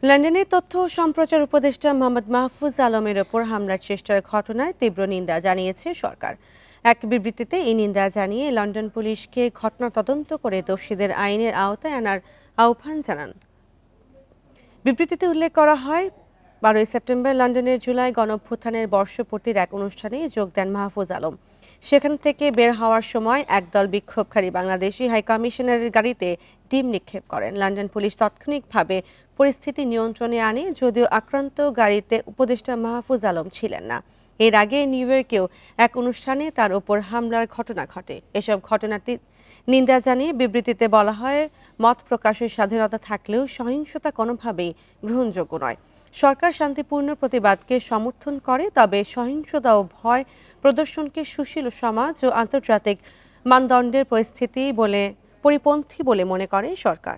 লন্ডনে তথ্য ও সম্প্রচার উপদেষ্টা মোহাম্মদ মাহফুজ আলমের ওপর হামলার চেষ্টার ঘটনায় তীব্র নিন্দা জানিয়েছে সরকার। এক বিবৃতিতে এই নিন্দা জানিয়ে লন্ডন পুলিশকে ঘটনা তদন্ত করে দোষীদের আইনের আওতায় আনার আহ্বান জানান। বিবৃতিতে উল্লেখ করা হয়, 12ই সেপ্টেম্বর লন্ডনের জুলাই গণঅভ্যুত্থানের বর্ষপূর্তির এক অনুষ্ঠানে যোগ দেন মাহফুজ আলম। সেখান থেকে বের হওয়ার সময় একদল বিক্ষোভকারী বাংলাদেশি হাইকমিশনারের গাড়িতে ডিম নিক্ষেপ করেন। লন্ডন পুলিশ তাৎক্ষণিকভাবে পরিস্থিতি নিয়ন্ত্রণে আনে, যদিও আক্রান্ত গাড়িতে উপদেষ্টা মাহফুজ আলম ছিলেন না। এর আগে নিউ ইয়র্কেও এক অনুষ্ঠানে তার ওপর হামলার ঘটনা ঘটে। এসব ঘটনাটি নিন্দা জানিয়ে বিবৃতিতে বলা হয়, মত প্রকাশের স্বাধীনতা থাকলেও সহিংসতা কোনোভাবেই গ্রহণযোগ্য নয়। সরকার শান্তিপূর্ণ প্রতিবাদকে সমর্থন করে, তবে সহিংসতা ও ভয় প্রদর্শনকে সুশীল সমাজ ও আন্তর্জাতিক মানদণ্ডের পরিপন্থী বলে মনে করে সরকার।